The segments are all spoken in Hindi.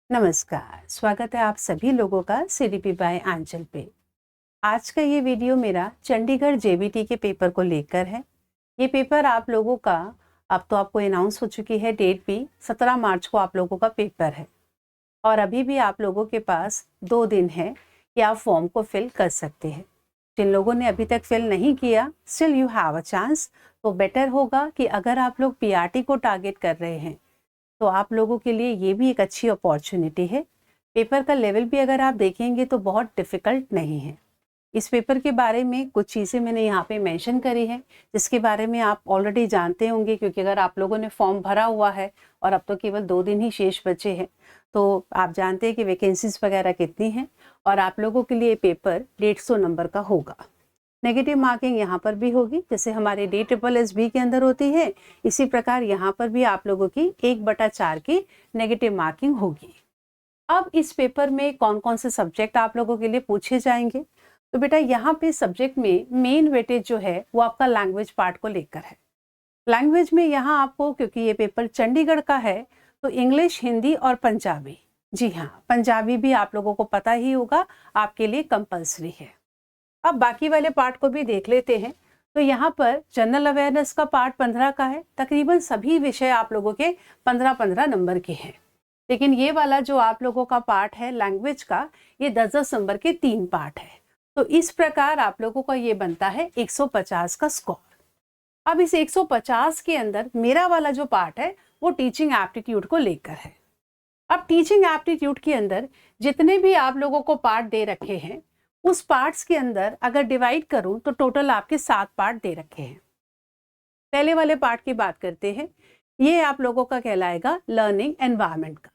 नमस्कार, स्वागत है आप सभी लोगों का सीडीपी बाय आंचल पे। आज का ये वीडियो मेरा चंडीगढ़ जेबीटी के पेपर को लेकर है। ये पेपर आप लोगों का अब तो आपको अनाउंस हो चुकी है, डेट भी 17 मार्च को आप लोगों का पेपर है और अभी भी आप लोगों के पास 2 दिन है कि आप फॉर्म को फिल कर सकते हैं। जिन लोगों ने अभी तक फिल नहीं किया, still you have a chance. तो बेटर होगा कि अगर आप लोग पीआरटी को टारगेट कर रहे हैं तो आप लोगों के लिए ये भी एक अच्छी अपॉर्चुनिटी है। पेपर का लेवल भी अगर आप देखेंगे तो बहुत डिफ़िकल्ट नहीं है। इस पेपर के बारे में कुछ चीज़ें मैंने यहाँ पे मेंशन करी हैं, जिसके बारे में आप ऑलरेडी जानते होंगे, क्योंकि अगर आप लोगों ने फॉर्म भरा हुआ है और अब तो केवल 2 दिन ही शेष बचे हैं, तो आप जानते हैं कि वैकेंसीज़ वगैरह कितनी हैं और आप लोगों के लिए पेपर 150 नंबर का होगा। नेगेटिव मार्किंग यहाँ पर भी होगी, जैसे हमारे DSSB के अंदर होती है, इसी प्रकार यहाँ पर भी आप लोगों की 1/4 की नेगेटिव मार्किंग होगी। अब इस पेपर में कौन कौन से सब्जेक्ट आप लोगों के लिए पूछे जाएंगे, तो बेटा यहाँ पे सब्जेक्ट में मेन वेटेज जो है वो आपका लैंग्वेज पार्ट को लेकर है। लैंग्वेज में यहाँ आपको, क्योंकि ये पेपर चंडीगढ़ का है, तो इंग्लिश, हिंदी और पंजाबी, जी हाँ, पंजाबी भी आप लोगों को पता ही होगा, आपके लिए कंपल्सरी है। अब बाकी वाले पार्ट को भी देख लेते हैं। तो यहाँ पर जनरल अवेयरनेस का पार्ट 15 का है। तकरीबन सभी विषय आप लोगों के 15-15 नंबर के हैं, लेकिन ये वाला जो आप लोगों का पार्ट है लैंग्वेज का, ये 10-10 नंबर के 3 पार्ट है। तो इस प्रकार आप लोगों का ये बनता है 150 का स्कोर। अब इस 150 के अंदर मेरा वाला जो पार्ट है वो टीचिंग एप्टीट्यूड को लेकर है। अब टीचिंग एप्टीट्यूड के अंदर जितने भी आप लोगों को पार्ट दे रखे हैं, उस पार्ट्स के अंदर अगर डिवाइड करूं तो टोटल आपके 7 पार्ट दे रखे हैं। पहले वाले पार्ट की बात करते हैं। ये आप लोगों का कहलाएगा लर्निंग एनवायरनमेंट का।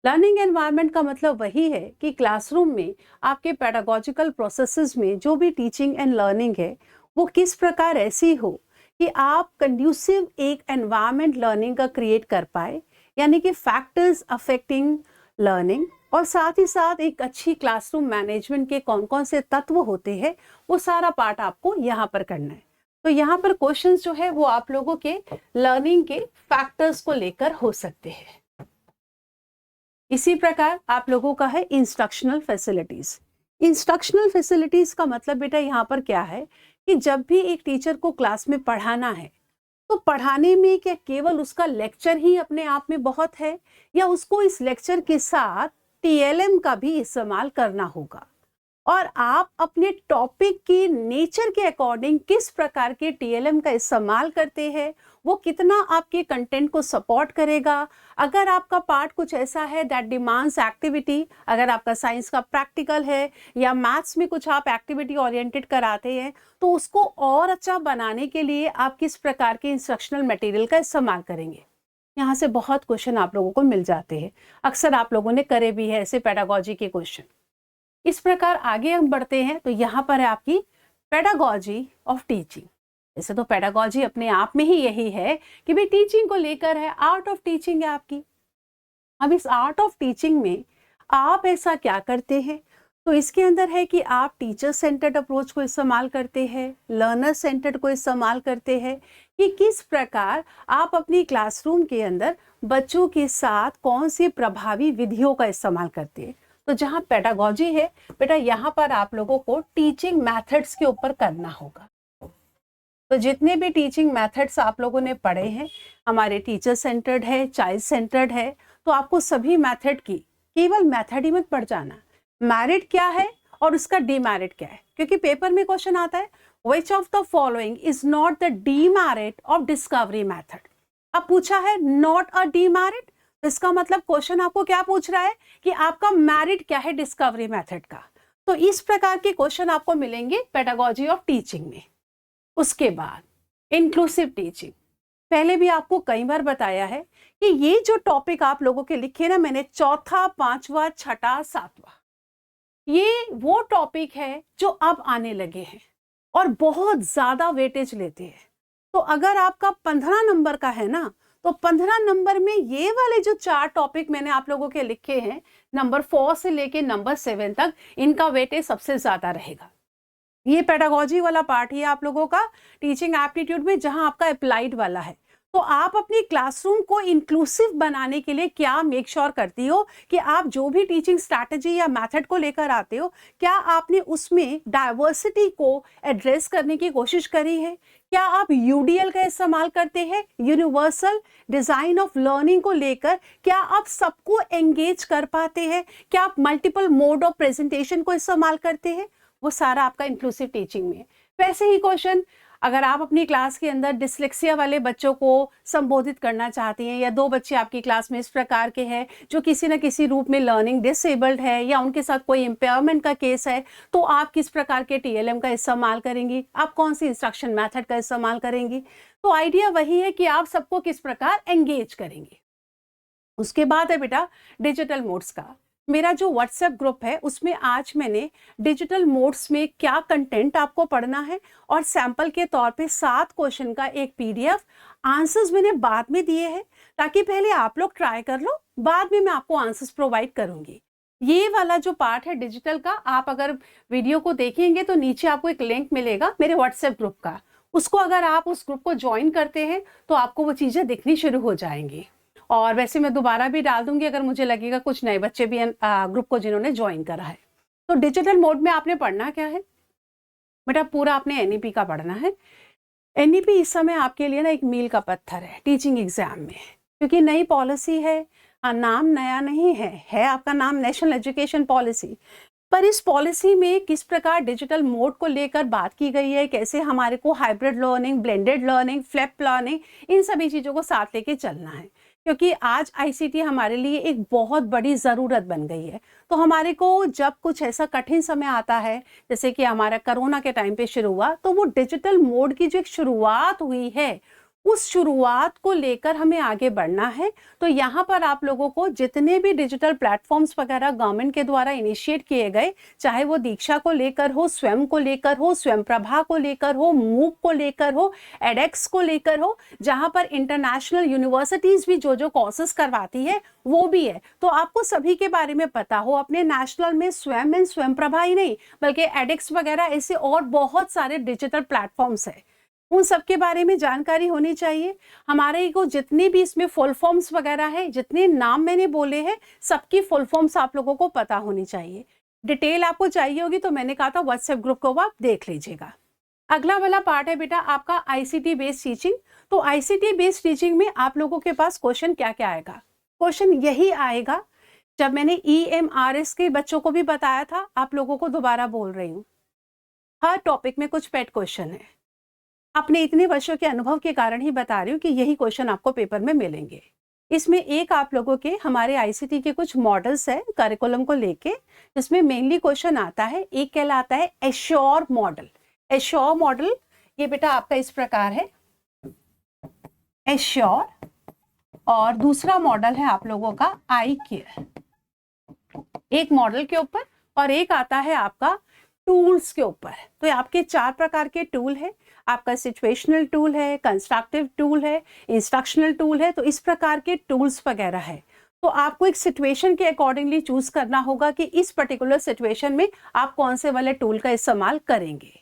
लर्निंग एनवायरनमेंट का मतलब वही है कि क्लासरूम में आपके पेडागोजिकल प्रोसेसेस में जो भी टीचिंग एंड लर्निंग है वो किस प्रकार ऐसी हो कि आप कंड्यूसिव एक एनवायरनमेंट लर्निंग का क्रिएट कर पाए, यानी कि फैक्टर्स अफेक्टिंग लर्निंग, और साथ ही साथ एक अच्छी क्लासरूम मैनेजमेंट के कौन कौन से तत्व होते हैं वो सारा पार्ट आपको यहाँ पर करना है। तो यहाँ पर क्वेश्चंस जो है वो आप लोगों के लर्निंग के फैक्टर्स को लेकर हो सकते हैं। इसी प्रकार आप लोगों का है इंस्ट्रक्शनल फैसिलिटीज। इंस्ट्रक्शनल फैसिलिटीज का मतलब बेटा यहाँ पर क्या है कि जब भी एक टीचर को क्लास में पढ़ाना है तो पढ़ाने में क्या केवल उसका लेक्चर ही अपने आप में बहुत है, या उसको इस लेक्चर के साथ TLM का भी इस्तेमाल करना होगा, और आप अपने टॉपिक की नेचर के अकॉर्डिंग किस प्रकार के TLM का इस्तेमाल करते हैं, वो कितना आपके कंटेंट को सपोर्ट करेगा। अगर आपका पार्ट कुछ ऐसा है दैट डिमांड्स एक्टिविटी, अगर आपका साइंस का प्रैक्टिकल है या मैथ्स में कुछ आप एक्टिविटी ओरिएंटेड कराते हैं, तो उसको और अच्छा बनाने के लिए आप किस प्रकार के इंस्ट्रक्शनल मटेरियल का इस्तेमाल करेंगे। यहाँ से बहुत क्वेश्चन आप लोगों को मिल जाते हैं, अक्सर आप लोगों ने करे भी है ऐसे पेडागोजी के क्वेश्चन। इस प्रकार आगे हम बढ़ते हैं तो यहाँ पर है आपकी पेडागोजी ऑफ टीचिंग। वैसे तो पेडागोजी अपने आप में ही यही है कि भाई टीचिंग को लेकर है, आर्ट ऑफ टीचिंग है आपकी। अब इस आर्ट ऑफ टीचिंग में आप ऐसा क्या करते हैं, तो इसके अंदर है कि आप टीचर सेंटर्ड अप्रोच को इस्तेमाल करते हैं, लर्नर सेंटर्ड को इस्तेमाल करते हैं, कि किस प्रकार आप अपनी क्लासरूम के अंदर बच्चों के साथ कौन सी प्रभावी विधियों का इस्तेमाल करते हैं। तो जहाँ पेडागोजी है बेटा, यहाँ पर आप लोगों को टीचिंग मेथड्स के ऊपर करना होगा। तो जितने भी टीचिंग मेथड्स आप लोगों ने पढ़े हैं, हमारे टीचर सेंटर्ड है, चाइल्ड सेंटर्ड है, तो आपको सभी मेथड की, केवल मेथड ही मत पढ़ जाना, मेरिट क्या है और उसका डीमेरिट क्या है, क्योंकि पेपर में क्वेश्चन आता है which of the following is not the demerit of discovery method. अब पूछा है नॉट अ डीमेरिट, तो इसका मतलब क्वेश्चन आपको क्या पूछ रहा है कि आपका मेरिट क्या है डिस्कवरी मेथड का। तो इस प्रकार के क्वेश्चन आपको मिलेंगे पेडागोजी ऑफ टीचिंग में। उसके बाद इंक्लूसिव टीचिंग, पहले भी आपको कई बार बताया है कि ये जो टॉपिक आप लोगों के लिखे ना मैंने, चौथा, पांचवा, छठा, सातवां, ये वो टॉपिक है जो अब आने लगे हैं और बहुत ज्यादा वेटेज लेते हैं। तो अगर आपका 15 नंबर का है ना, तो 15 नंबर में ये वाले जो 4 टॉपिक मैंने आप लोगों के लिखे हैं, नंबर 4 से लेके नंबर 7 तक, इनका वेटेज सबसे ज्यादा रहेगा। ये पेडागोजी वाला पार्ट ही आप लोगों का टीचिंग एप्टीट्यूड में, जहां आपका अप्लाइड वाला है। तो आप अपनी क्लासरूम को इंक्लूसिव बनाने के लिए क्या मेक श्योर करती हो कि आप जो भी टीचिंग स्ट्रैटेजी या मेथड को लेकर आते हो, क्या आपने उसमें डाइवर्सिटी को एड्रेस करने की कोशिश करी है? क्या आप यूडीएल का इस्तेमाल करते हैं, यूनिवर्सल डिजाइन ऑफ लर्निंग को लेकर? क्या आप सबको एंगेज कर पाते हैं? क्या आप मल्टीपल मोड ऑफ प्रेजेंटेशन को इस्तेमाल करते हैं? वो सारा आपका इंक्लूसिव टीचिंग में। वैसे ही क्वेश्चन, अगर आप अपनी क्लास के अंदर डिसलेक्सिया वाले बच्चों को संबोधित करना चाहती हैं, या 2 बच्चे आपकी क्लास में इस प्रकार के हैं जो किसी न किसी रूप में लर्निंग डिसेबल्ड है या उनके साथ कोई इम्पेयरमेंट का केस है, तो आप किस प्रकार के टीएलएम का इस्तेमाल करेंगी? आप कौन सी इंस्ट्रक्शन मेथड का इस्तेमाल करेंगी? तो आइडिया वही है कि आप सबको किस प्रकार एंगेज करेंगे। उसके बाद है बेटा डिजिटल मोड्स का। मेरा जो व्हाट्सएप ग्रुप है उसमें आज मैंने डिजिटल मोड्स में क्या कंटेंट आपको पढ़ना है और सैंपल के तौर पे 7 क्वेश्चन का एक पीडीएफ, आंसर्स मैंने बाद में दिए हैं ताकि पहले आप लोग ट्राई कर लो, बाद में मैं आपको आंसर्स प्रोवाइड करूंगी। ये वाला जो पार्ट है डिजिटल का, आप अगर वीडियो को देखेंगे तो नीचे आपको एक लिंक मिलेगा मेरे व्हाट्सएप ग्रुप का। उसको अगर आप उस ग्रुप को ज्वाइन करते हैं तो आपको वो चीज़ें दिखनी शुरू हो जाएंगी। और वैसे मैं दोबारा भी डाल दूंगी अगर मुझे लगेगा कुछ नए बच्चे भी ग्रुप को जिन्होंने ज्वाइन करा है। तो डिजिटल मोड में आपने पढ़ना क्या है बेटा? पूरा आपने एनईपी का पढ़ना है। एनईपी इस समय आपके लिए ना एक मील का पत्थर है टीचिंग एग्जाम में, क्योंकि नई पॉलिसी है। नाम नया नहीं है आपका नाम नेशनल एजुकेशन पॉलिसी, पर इस पॉलिसी में किस प्रकार डिजिटल मोड को लेकर बात की गई है, कैसे हमारे को hybrid learning, blended learning, flipped learning, इन सभी चीज़ों को साथ लेके चलना है। क्योंकि आज आईसीटी हमारे लिए एक बहुत बड़ी ज़रूरत बन गई है। तो हमारे को जब कुछ ऐसा कठिन समय आता है, जैसे कि हमारा कोरोना के टाइम पे शुरू हुआ, तो वो डिजिटल मोड की जो एक शुरुआत हुई है, उस शुरुआत को लेकर हमें आगे बढ़ना है। तो यहाँ पर आप लोगों को जितने भी डिजिटल प्लेटफॉर्म्स वगैरह गवर्नमेंट के द्वारा इनिशिएट किए गए, चाहे वो दीक्षा को लेकर हो, स्वयं को लेकर हो, स्वयं प्रभा को लेकर हो, मूक को लेकर हो, एडेक्स को लेकर हो, जहाँ पर इंटरनेशनल यूनिवर्सिटीज भी जो जो कोर्सेज करवाती है वो भी है, तो आपको सभी के बारे में पता हो। अपने नेशनल में स्वयं एंड स्वयं प्रभा ही नहीं बल्कि एडेक्स वगैरह ऐसे और बहुत सारे डिजिटल प्लेटफॉर्म्स है, उन सब के बारे में जानकारी होनी चाहिए। हमारे को जितने भी इसमें फुल फॉर्म्स वगैरह है, जितने नाम मैंने बोले हैं, सबकी फुल फॉर्म्स आप लोगों को पता होनी चाहिए। डिटेल आपको चाहिए होगी तो मैंने कहा था व्हाट्सएप ग्रुप को आप देख लीजिएगा। अगला वाला पार्ट है बेटा आपका आईसीटी बेस्ड टीचिंग। तो आईसीटी बेस्ड टीचिंग में आप लोगों के पास क्वेश्चन क्या क्या आएगा? क्वेश्चन यही आएगा जब मैंने EMRS के बच्चों को भी बताया था, आप लोगों को दोबारा बोल रही हूँ। हर टॉपिक में कुछ पेट क्वेश्चन है, अपने इतने वर्षों के अनुभव के कारण ही बता रही हूँ कि यही क्वेश्चन आपको पेपर में मिलेंगे। इसमें एक आप लोगों के हमारे आईसीटी के कुछ मॉडल्स है करिकुलम को लेके, जिसमें मेनली क्वेश्चन आता है, एक कहलाता है एश्योर मॉडल। एश्योर मॉडल ये बेटा आपका इस प्रकार है, एश्योर, और दूसरा मॉडल है आप लोगों का आई केयर, एक मॉडल के ऊपर, और एक आता है आपका टूल्स के ऊपर। तो आपके 4 प्रकार के टूल है, आपका सिचुएशनल टूल है, कंस्ट्रक्टिव टूल है, इंस्ट्रक्शनल टूल है। तो इस प्रकार के टूल्स वगैरह है, तो आपको एक सिचुएशन के अकॉर्डिंगली चूज करना होगा कि इस पर्टिकुलर सिचुएशन में आप कौन से वाले टूल का इस्तेमाल करेंगे।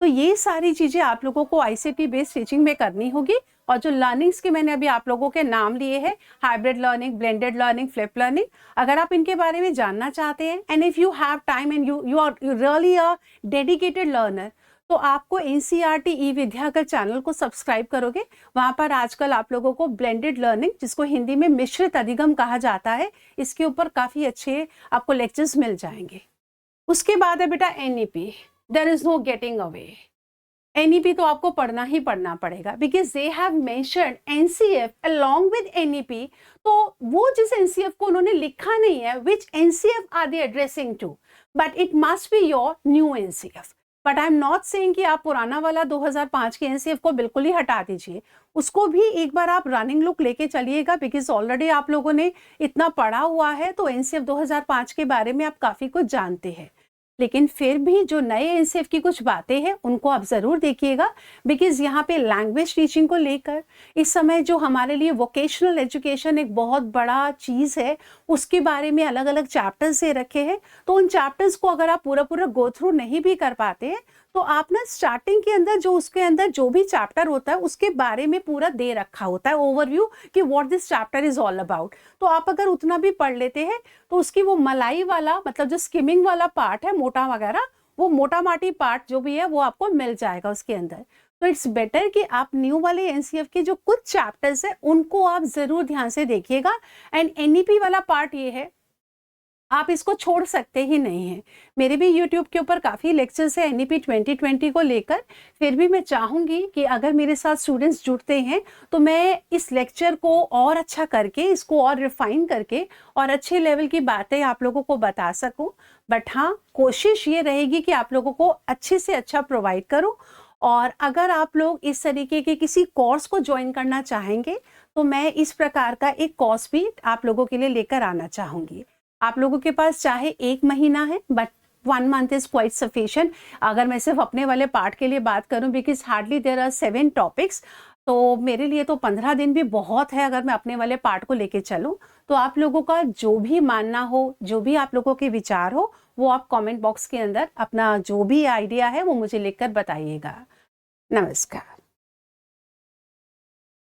तो ये सारी चीजें आप लोगों को आईसीटी बेस्ड टीचिंग में करनी होगी। और जो लर्निंग्स के मैंने अभी आप लोगों के नाम लिए हैं, hybrid learning, blended learning, flip learning, अगर आप इनके बारे में जानना चाहते हैं, and if you have time and you are really a dedicated learner, तो आपको एनसीईआरटी ई विद्या का चैनल को सब्सक्राइब करोगे। वहां पर आजकल आप लोगों को ब्लेंडेड लर्निंग, जिसको हिंदी में मिश्रित अधिगम कहा जाता है, इसके ऊपर काफी अच्छे आपको लेक्चर्स मिल जाएंगे। उसके बाद है बेटा NEP, there is no getting away. NEP तो आपको पढ़ना ही पढ़ना पड़ेगा, because they have mentioned NCF along with NEP. तो वो जिस एनसीएफ को उन्होंने लिखा नहीं है, which NCF are they addressing to, but it must be your new NCF. But I am not saying कि आप पुराना वाला 2005 के एनसीएफ को बिल्कुल ही हटा दीजिए, उसको भी एक बार आप रनिंग लुक लेके चलिएगा, बिकॉज ऑलरेडी आप लोगों ने इतना पढ़ा हुआ है, तो एनसीएफ 2005 के बारे में आप काफी कुछ जानते हैं। लेकिन फिर भी जो नए एनसीएफ की कुछ बातें हैं उनको आप जरूर देखिएगा, बिकॉज यहाँ पे लैंग्वेज टीचिंग को लेकर इस समय जो हमारे लिए वोकेशनल एजुकेशन एक बहुत बड़ा चीज है, उसके बारे में अलग अलग चैप्टर्स दे रखे हैं। तो उन चैप्टर्स को अगर आप पूरा पूरा गो थ्रू नहीं भी कर पाते हैं, तो आप ना स्टार्टिंग के अंदर जो उसके अंदर जो भी चैप्टर होता है उसके बारे में पूरा दे रखा होता है ओवरव्यू कि what this chapter is all about. तो आप अगर उतना भी पढ़ लेते हैं तो उसकी वो मलाई वाला मतलब जो स्किमिंग वाला पार्ट है मोटा वगैरह, वो मोटा माटी पार्ट जो भी है वो आपको मिल जाएगा उसके अंदर। तो इट्स बेटर कि आप न्यू वाले एनसीएफ के जो कुछ चैप्टर्स है उनको आप जरूर ध्यान से देखिएगा। एंड एनईपी वाला पार्ट ये है, आप इसको छोड़ सकते ही नहीं हैं। मेरे भी यूट्यूब के ऊपर काफ़ी लेक्चर्स है एनईपी 2020 को लेकर। फिर भी मैं चाहूँगी कि अगर मेरे साथ स्टूडेंट्स जुड़ते हैं तो मैं इस लेक्चर को और अच्छा करके, इसको और रिफाइन करके और अच्छे लेवल की बातें आप लोगों को बता सकूँ। बट हाँ, कोशिश ये रहेगी कि आप लोगों को अच्छे से अच्छा प्रोवाइड करूँ। और अगर आप लोग इस तरीके के किसी कोर्स को ज्वाइन करना चाहेंगे तो मैं इस प्रकार का एक कोर्स भी आप लोगों के लिए लेकर आना चाहूँगी। आप लोगों के पास चाहे 1 महीना है but 1 month is quite sufficient. अगर मैं सिर्फ अपने वाले पार्ट के लिए बात करूं because hardly there are 7 topics, तो मेरे लिए तो 15 दिन भी बहुत है अगर मैं अपने वाले पार्ट को लेके चलूं। तो आप लोगों का जो भी मानना हो, जो भी आप लोगों के विचार हो, वो आप कमेंट बॉक्स के अंदर अपना जो भी आइडिया है वो मुझे लिखकर बताइएगा। नमस्कार।